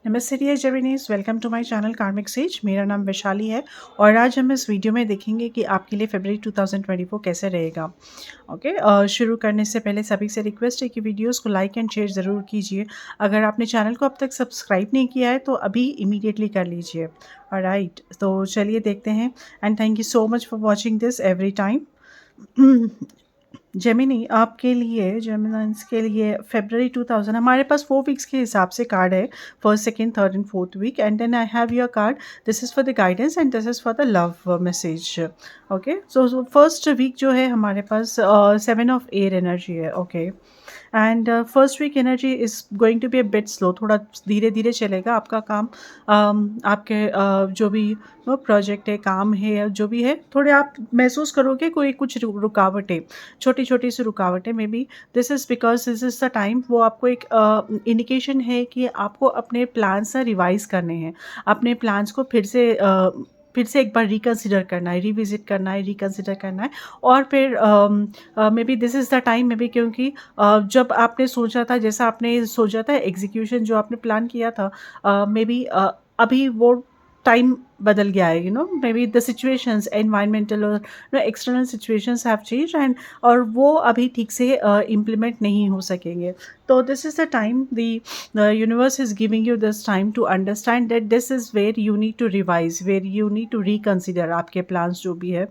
नमस्ते dear Geminis, welcome to my channel Karmic Sage. मेरा नाम वैशाली है और आज हम इस वीडियो में देखेंगे कि आपके लिए फरवरी 2024 कैसे रहेगा। शुरू करने से पहले सभी से रिक्वेस्ट है कि वीडियोस को लाइक एंड शेयर ज़रूर कीजिए। अगर आपने चैनल को अब तक सब्सक्राइब नहीं किया है तो अभी इमीडिएटली कर लीजिए। ऑलराइट, तो चलिए देखते हैं। And thank you so much for watching this every time. Gemini आपके लिए, जेमिनाइंस के लिए फरवरी 2000, हमारे पास 4 वीक्स के हिसाब से कार्ड है, first second third and fourth week. And then I have your card, this is for the guidance and this is for the love message. Okay, so first week जो है हमारे पास 7 ऑफ एयर एनर्जी है। Okay, and first week energy is going to be a bit slow, थोड़ा धीरे धीरे चलेगा आपका काम। आपके जो भी प्रोजेक्ट है, काम है या जो भी है, थोड़े आप महसूस करोगे कोई कुछ रुकावटें, छोटी छोटी सी रुकावटें। May be this is because this is the time, वो आपको एक इंडिकेशन है कि आपको अपने प्लान्स ना रिवाइज करने हैं, अपने प्लान्स को फिर से एक बार रिकन्सिडर करना है, रिविजिट करना है, रिकन्सिडर करना है। और फिर may be this is the time, may be क्योंकि जब आपने सोचा था, जैसा आपने सोचा था, एग्जीक्यूशन जो आपने प्लान किया था, मे बी अभी वो टाइम बदल गया है। Maybe the situations, environmental और external situations have change, and और वो अभी ठीक से इम्प्लीमेंट नहीं हो सकेंगे। तो this is the time, the universe is giving you this time to understand that this is where you need to revise, where you need to reconsider आपके प्लान्स जो भी है।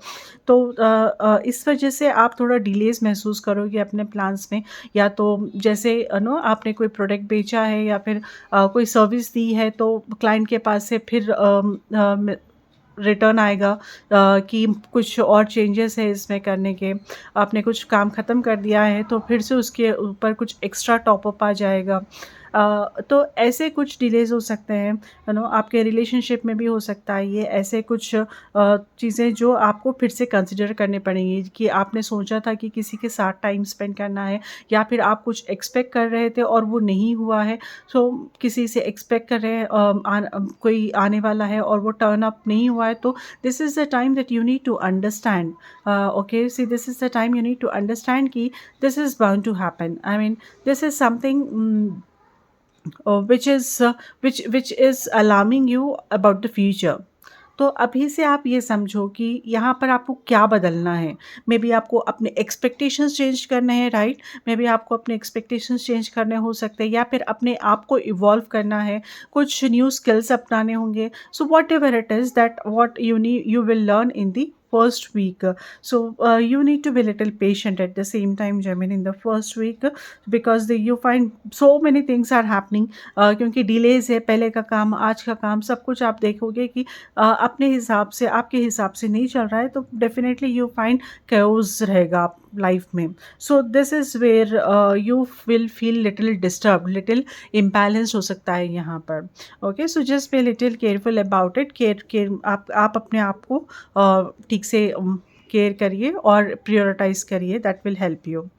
तो इस वजह से आप थोड़ा डिलेज महसूस करोगे अपने प्लान्स में, या तो जैसे आपने कोई प्रोडक्ट बेचा है या फिर कोई सर्विस दी है, तो क्लाइंट के पास से फिर रिटर्न आएगा कि कुछ और चेंजेस है इसमें करने के। आपने कुछ काम ख़त्म कर दिया है तो फिर से उसके ऊपर कुछ एक्स्ट्रा टॉपअप आ जाएगा। तो ऐसे कुछ डिलेज हो सकते हैं, आपके रिलेशनशिप में भी हो सकता है ये। ऐसे कुछ चीज़ें जो आपको फिर से कंसिडर करनी पड़ेंगी कि आपने सोचा था कि किसी के साथ टाइम स्पेंड करना है, या फिर आप कुछ एक्सपेक्ट कर रहे थे और वो नहीं हुआ है। सो किसी से एक्सपेक्ट कर रहे हैं, कोई आने वाला है और वो टर्न अप नहीं हुआ है, तो this is the time that you need to understand. Okay, see this is the time you need to understand कि this is bound to happen. I mean this is something which is alarming you about the future. तो अभी से आप ये समझो कि यहाँ पर आपको क्या बदलना है। मे बी आपको अपने एक्सपेक्टेशंस चेंज करने हैं, राइट। मे बी आपको अपने एक्सपेक्टेशंस चेंज करने हो सकते हैं, या फिर अपने आप को इवॉल्व करना है, कुछ न्यू स्किल्स अपनाने होंगे। So what ever it is that what you will learn in the first week. So you need to be little patient at the same time, Gemini, in the first week, because you find so many things are happening. क्योंकि delays है, पहले का काम, आज का काम, सब कुछ आप देखोगे कि अपने हिसाब से, आपके हिसाब से नहीं चल रहा है, तो डेफिनेटली यू फाइंड chaos रहेगा लाइफ में। So this is where you will feel little disturb, little imbalance हो सकता है यहाँ पर। Okay, so just be little careful about it. Care आप अपने आप को ठीक से केयर करिए और prioritize करिए, that will help you.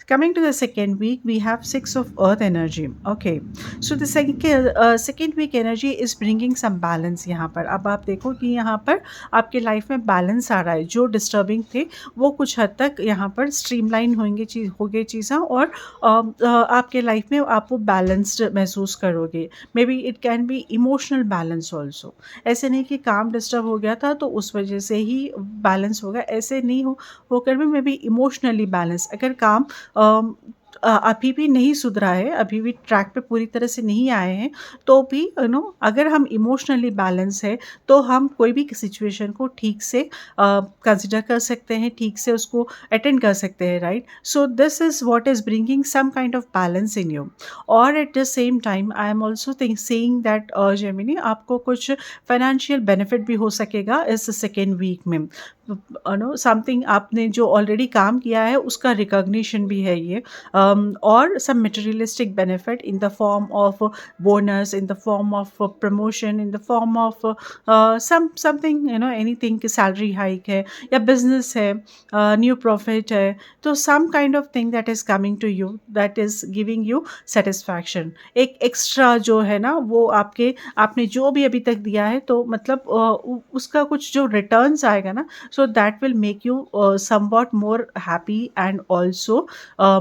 Coming to the second week, we have 6 of earth energy. Okay, so the second week energy is bringing some balance यहाँ पर। अब आप देखो कि यहाँ पर आपके लाइफ में बैलेंस आ रहा है, जो डिस्टर्बिंग थे वो कुछ हद तक यहाँ पर स्ट्रीमलाइन हो गई चीज़ें, और आपके लाइफ में आप वो बैलेंस्ड महसूस करोगे। May be it can be emotional balance also. ऐसे नहीं कि काम डिस्टर्ब हो गया था तो उस वजह से ही बैलेंस होगा, ऐसे नहीं होकर भी मे बी इमोशनली बैलेंस। अगर काम अभी भी नहीं सुधरा है, अभी भी ट्रैक पे पूरी तरह से नहीं आए हैं, तो भी अगर हम इमोशनली बैलेंस है तो हम कोई भी सिचुएशन को ठीक से कंसिडर कर सकते हैं, ठीक से उसको अटेंड कर सकते हैं, right. So this is what is bringing some kind of balance in you. और at the same time I am also saying that Gemini, आपको कुछ फाइनेंशियल बेनिफिट भी हो सकेगा इस सेकेंड वीक में। समथिंग आपने जो ऑलरेडी काम किया है उसका रिकॉग्निशन भी है ये, और some materialistic benefit in the form of bonus, in the form of promotion, in the form of something, anything, कि salary hike है या business है, new profit है, तो some kind of thing that is coming to you, that is giving you satisfaction। एक extra जो है ना, वो आपने जो भी अभी तक दिया है, तो मतलब उसका कुछ जो रिटर्न्स आएगा ना, so that will make you somewhat more happy and also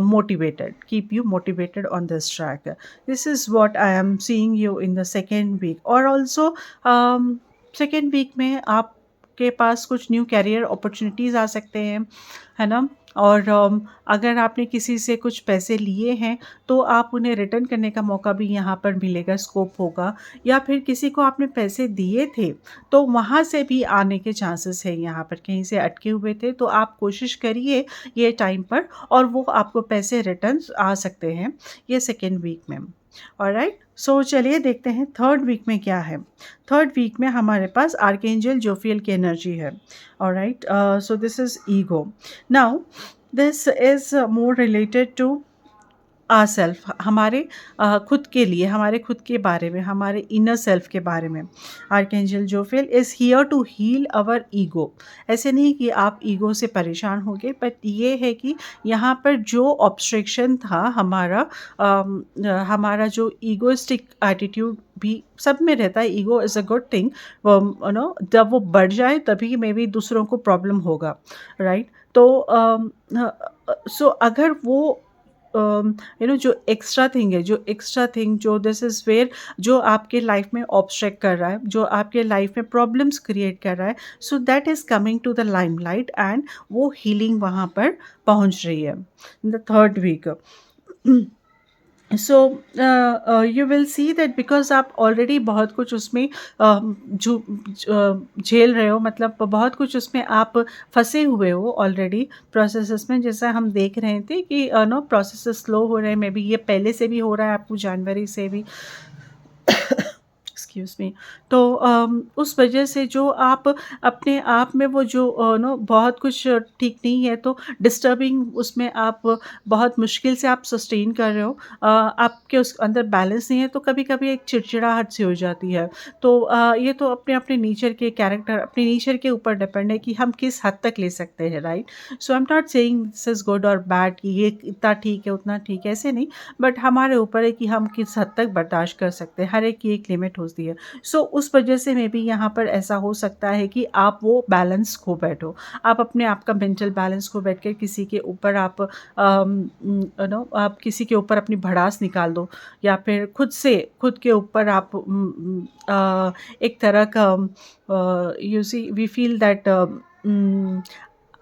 motivated, keep you motivated on this track. This is what I am seeing you in the second week. और also सेकेंड वीक में आपके पास कुछ new career opportunities आ सकते हैं, है ना? और अगर आपने किसी से कुछ पैसे लिए हैं तो आप उन्हें रिटर्न करने का मौका भी यहाँ पर मिलेगा, स्कोप होगा। या फिर किसी को आपने पैसे दिए थे तो वहाँ से भी आने के चांसेस है, यहाँ पर कहीं से अटके हुए थे तो आप कोशिश करिए ये टाइम पर, और वो आपको पैसे रिटर्न आ सकते हैं ये सेकेंड वीक में। ऑलराइट, सो चलिए देखते हैं थर्ड वीक में क्या है। थर्ड वीक में हमारे पास आर्कएंजल जोफियल की एनर्जी है। Alright, so this is ego. Now this is more related to our self, हमारे खुद के लिए, हमारे खुद के बारे में, हमारे इनर सेल्फ के बारे में। Archangel Jophiel is here to heal our ego. ऐसे नहीं कि आप ईगो से परेशान होंगे, बट ये है कि यहाँ पर जो ऑब्स्ट्रक्शन था हमारा जो ईगोइस्टिक एटीट्यूड भी सब में रहता है। Ego is a good thing, no, जब वो बढ़ जाए तभी मे बी दूसरों को प्रॉब्लम होगा, राइट? तो सो अगर वो जो एक्स्ट्रा थिंग जो दिस इज़ वेयर, जो आपके लाइफ में ऑब्स्ट्रैक्ट कर रहा है, जो आपके लाइफ में प्रॉब्लम्स क्रिएट कर रहा है, so that is coming to the limelight and वो हीलिंग वहाँ पर पहुँच रही है in the third week. So you will see that because आप ऑलरेडी बहुत कुछ उसमें झेल रहे हो, मतलब बहुत कुछ उसमें आप फंसे हुए हो ऑलरेडी प्रोसेसेस में। जैसा हम देख रहे थे कि नो प्रोसेसेस स्लो हो रहे हैं, मे बी ये पहले से भी हो रहा है आपको, जनवरी से भी एक्सक्यूज़ मी। तो उस वजह से जो आप अपने आप में वो जो नो बहुत कुछ ठीक नहीं है, तो डिस्टर्बिंग उसमें आप बहुत मुश्किल से आप सस्टेन कर रहे हो, आपके उस अंदर बैलेंस नहीं है, तो कभी-कभी एक चिड़चिड़ाहट सी हो जाती है। तो ये तो अपने नेचर के कैरेक्टर, अपने नेचर के ऊपर डिपेंड है कि हम किस हद तक ले सकते हैं, right? So I am not saying this is good और बैड कि ये इतना ठीक है, उतना ठीक है, ऐसे नहीं, बट हमारे ऊपर है कि हम किस हद तक बर्दाश्त कर सकते हैं। हर एक की एक लिमिट होती है। सो उस वजह से मे बी यहाँ पर ऐसा हो सकता है कि आप वो बैलेंस खो बैठो। आप अपने आप का मेंटल बैलेंस खो बैठ के किसी के ऊपर आप आप किसी के ऊपर अपनी भड़ास निकाल दो, या फिर खुद के ऊपर आप एक तरह का you see we feel that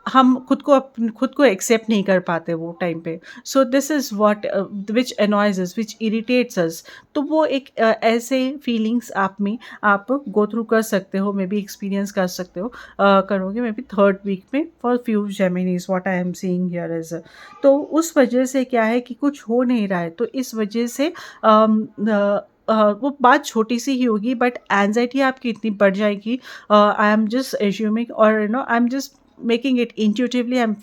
हम खुद को एक्सेप्ट नहीं कर पाते वो टाइम पे। So this is what which annoys us, which irritates us. तो वो एक ऐसे फीलिंग्स आप गो थ्रू कर सकते हो, मे बी एक्सपीरियंस कर सकते हो, करोगे मे बी थर्ड वीक में for few Geminis, what I am seeing here is. तो उस वजह से क्या है कि कुछ हो नहीं रहा है, तो इस वजह से वो बात छोटी सी ही होगी, बट एंजाइटी आपकी इतनी बढ़ जाएगी। आई एम जस्ट एज्यूमिंग, और I am just making it intuitively, I am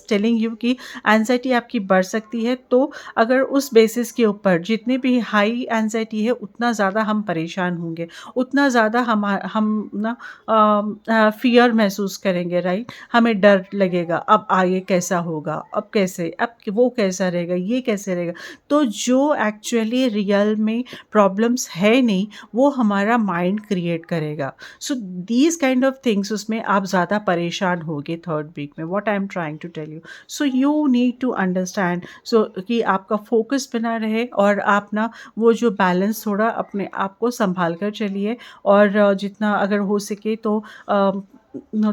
telling you कि एंजाइटी आपकी बढ़ सकती है। तो अगर उस बेसिस के ऊपर जितनी भी हाई एंजाइटी है, उतना ज़्यादा हम परेशान होंगे, उतना ज़्यादा हम ना फियर महसूस करेंगे, राइट? हमें डर लगेगा, अब आगे कैसा होगा, अब कैसे, अब वो कैसा रहेगा, ये कैसे रहेगा। तो जो एक्चुअली रियल में प्रॉब्लम्स है नहीं, वो हमारा माइंड क्रिएट करेगा। So these kind of things, उसमें आप ज़्यादा परेशान होगे थर्ड वीक में, what I am trying to tell you. So you need to understand, so कि आपका फोकस बना रहे, और आप ना वो जो बैलेंस थोड़ा अपने आप को संभाल कर चलिए, और जितना अगर हो सके तो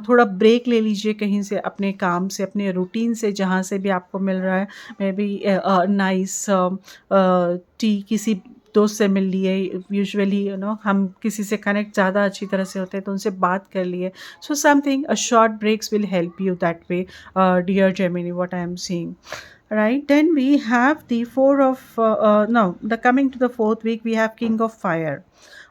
थोड़ा ब्रेक ले लीजिए कहीं से, अपने काम से, अपने रूटीन से, जहाँ से भी आपको मिल रहा है। मे बी नाइस टी किसी दोस्त से मिल लिए, यूजुअली हम किसी से कनेक्ट ज़्यादा अच्छी तरह से होते हैं तो उनसे बात कर लिए। So something, a short breaks will help you that way, dear Gemini, what I am seeing. Right, then we have the four of no, the coming to the fourth week, we have King of Fire.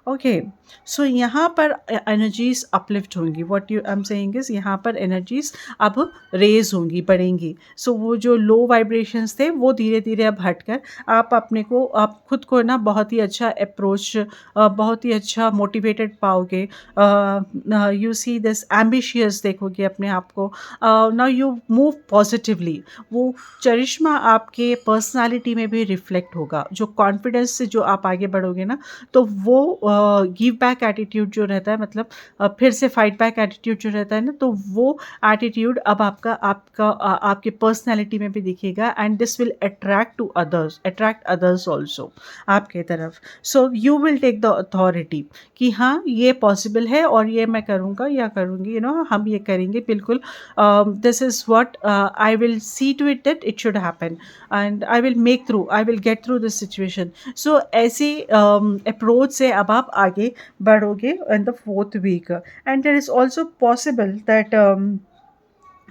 Okay, so यहाँ पर energies uplift होंगी। What you I am saying is, यहाँ पर energies अब raise होंगी, बढ़ेंगी। सो वो जो लो वाइब्रेशंस थे वो धीरे धीरे अब हटकर आप खुद को ना बहुत ही अच्छा अप्रोच, बहुत ही अच्छा मोटिवेटेड पाओगे। यू सी दिस एम्बिशियस देखोगे अपने आप को। नाउ यू मूव पॉजिटिवली, वो चरिश्मा आपके पर्सनालिटी में भी रिफ्लेक्ट होगा। जो कॉन्फिडेंस से जो आप आगे बढ़ोगे ना, तो वो गिव बैक एटीट्यूड जो रहता है, मतलब फिर से फाइट बैक एटीट्यूड जो रहता है ना, तो वो एटीट्यूड अब आपके पर्सनैलिटी में भी दिखेगा, and this will attract others also आपके तरफ. So you will take the authority कि हाँ, ये पॉसिबल है और ये मैं करूँगा या करूँगी, हम ये करेंगे बिल्कुल. This is what I will see to it that it should happen, and I will get through this situation. So ऐसी अप्रोच से अब आप आगे बढ़ोगे in the 4th week. And there is also possible that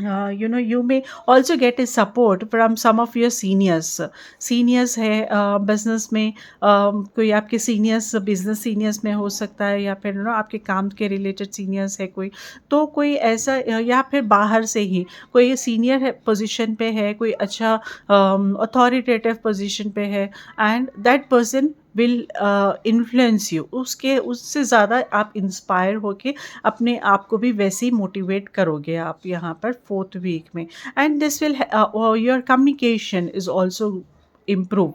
you may also get a support from some of your seniors है business में. कोई आपके सीनियर्स बिजनेस सीनियर्स में हो सकता है, या फिर आपके काम के रिलेटेड सीनियर्स है कोई, तो कोई ऐसा या फिर बाहर से ही कोई सीनियर है, पोजीशन पे है, कोई अच्छा अथॉरिटेटिव पोजीशन पे है, and that person will influence you. उससे ज़्यादा आप इंस्पायर होके अपने आप को भी वैसे ही मोटिवेट करोगे आप यहाँ पर 4th वीक में. And this will your communication is also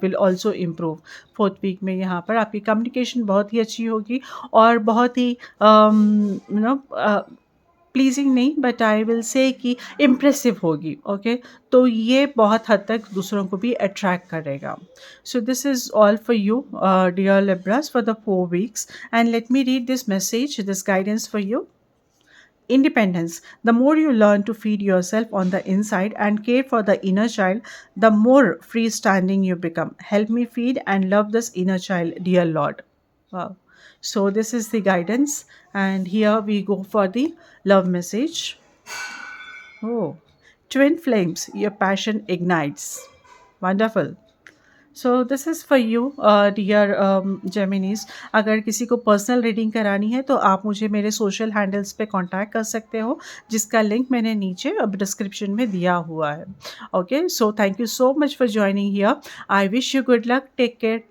will also improve 4th week में. यहाँ पर आपकी कम्युनिकेशन बहुत ही अच्छी होगी और बहुत ही प्लीजिंग नहीं, बट आई विल से कि इम्प्रेसिव होगी. ओके, तो ये बहुत हद तक दूसरों को भी अट्रैक्ट करेगा. So this is all for you dear Libras for the 4 weeks, and let me read this message, this guidance for you. Independence. The more you learn to feed yourself on the inside and care for the inner child, the more freestanding you become. Help me feed and love this inner child, dear Lord. Wow. So this is the guidance, and here we go for the love message. Oh, twin flames, your passion ignites. Wonderful. So this is for you dear Geminis. अगर किसी को personal reading करानी है तो आप मुझे मेरे social handles पे कांटेक्ट कर सकते हो, जिसका लिंक मैंने नीचे अब डिस्क्रिप्शन में दिया हुआ है. Okay, so thank you so much for joining here. I wish you good luck. Take care.